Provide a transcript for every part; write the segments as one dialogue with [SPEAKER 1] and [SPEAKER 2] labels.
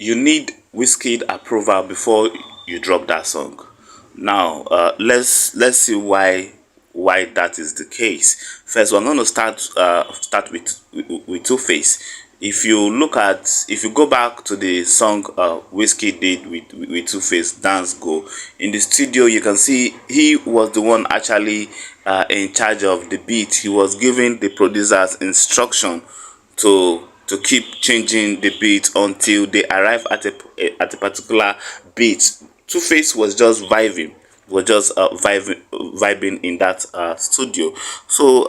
[SPEAKER 1] You need Wizkid approval before you drop that song. Now, let's see why that is the case. First, we're going to start with Two Face. If you go back to the song Wizkid did with Two Face, Dance Go, in the studio, you can see he was the one actually in charge of the beat. He was giving the producers instruction to keep changing the beat until they arrive at a particular beat. Two Face was just vibing in that studio. So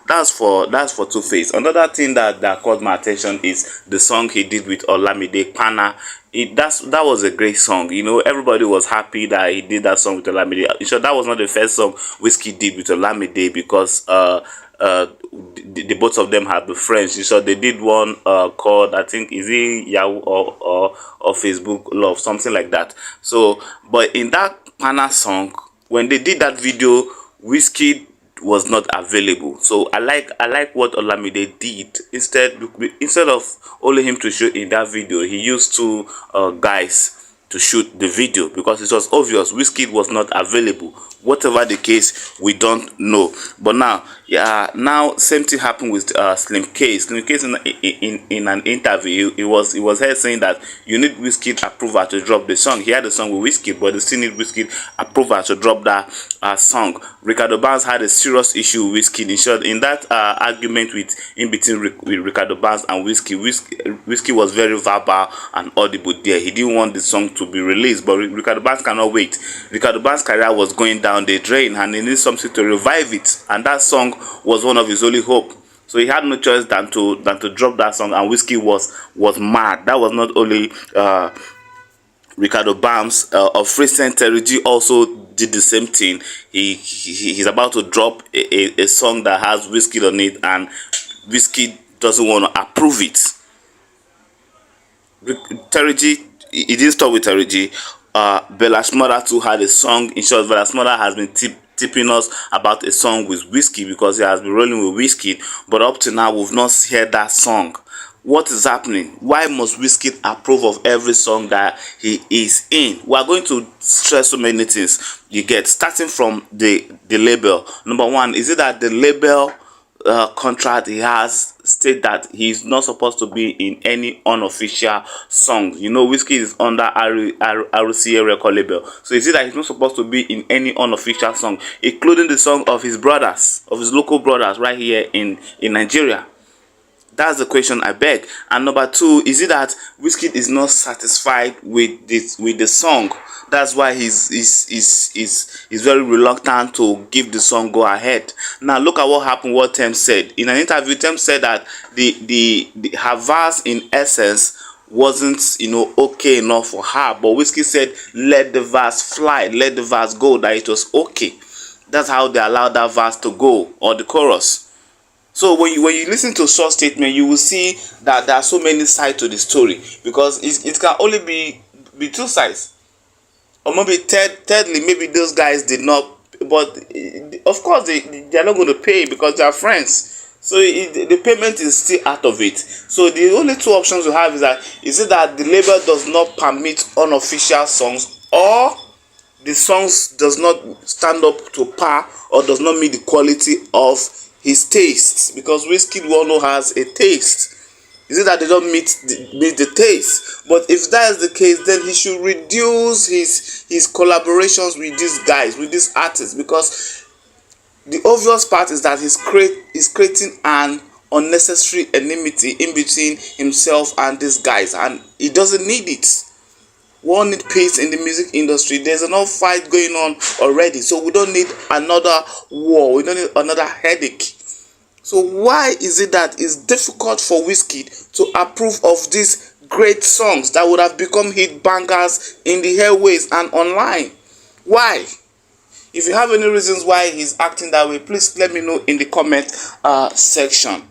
[SPEAKER 1] that's for Two Face. Another thing that caught my attention is the song he did with Olamide, Pana. That was a great song. You know, everybody was happy that he did that song with Olamide. Sure, that was not the first song Wizkid did with Olamide, because the both of them have been friends. So they did one called, I think, is it Yahoo or Facebook Love, something like that. So, but in that Pana song, when they did that video, Wizkid was not available. So I like what Olamide did. Instead of only him to shoot in that video, he used two guys to shoot the video, because it was obvious Wizkid was not available. Whatever the case, we don't know. But now same thing happened with Slim K. Slim K in an interview, he was heard saying that you need Wizkid approval to drop the song. He had a song with Wizkid, but they still need Wizkid approval to drop that song. Ricardo Banks had a serious issue with Wizkid. In short, in that argument in between with Ricardo Banks and Wizkid was very verbal and audible there. He didn't want the song to be released, but Ricardo Banks cannot wait. Ricardo Banks' career was going down the drain, and he needed something to revive it, and that song was one of his only hope. So he had no choice than to drop that song, and Wizkid was mad. That was not only Ricardo Banks. Of recent, Terry G also did the same thing. He's about to drop a song that has Wizkid on it, and Wizkid doesn't want to approve it. Terry G, he didn't stop with Terry G. Bella Shmurda too had a song. In short, Bella Shmurda has been tipping us about a song with Wizkid, because he has been rolling with Wizkid, but up to now we've not heard that song. What is happening? Why must Wizkid approve of every song that he is in? We are going to stress so many things. You get, starting from the label. Number one, is it that the label contract he has state that he's not supposed to be in any unofficial songs? You know, Wizkid is under RCA record label, so is it that he's not supposed to be in any unofficial song, including the song of his brothers, of his local brothers right here in Nigeria? That's the question I beg. And number two, is it that Wizkid is not satisfied with the song? That's why he's very reluctant to give the song go ahead. Now look at what happened. What Tem said in an interview. Tem said that her verse in essence wasn't, okay enough for her. But Wizkid said, let the verse fly, let the verse go. That it was okay. That's how they allowed that verse to go, or the chorus. So when you listen to short statement, you will see that there are so many sides to the story, because it can only be two sides. Or maybe thirdly, maybe those guys did not, but of course they are not going to pay because they are friends. So the payment is still out of it. So the only two options you have is it that the label does not permit unofficial songs, or the songs does not stand up to par, or does not meet the quality of his tastes, because Wizkid we all know has a taste. Is it that they don't meet the taste? But if that is the case, then he should reduce his collaborations with these guys, with these artists, because the obvious part is that he's creating an unnecessary enmity in between himself and these guys, and he doesn't need it. We all need peace in the music industry. There's enough fight going on already, so we don't need another war. We don't need another headache. So why is it that it's difficult for Wizkid to approve of these great songs that would have become hit bangers in the airways and online? Why? If you have any reasons why he's acting that way, please let me know in the comment section.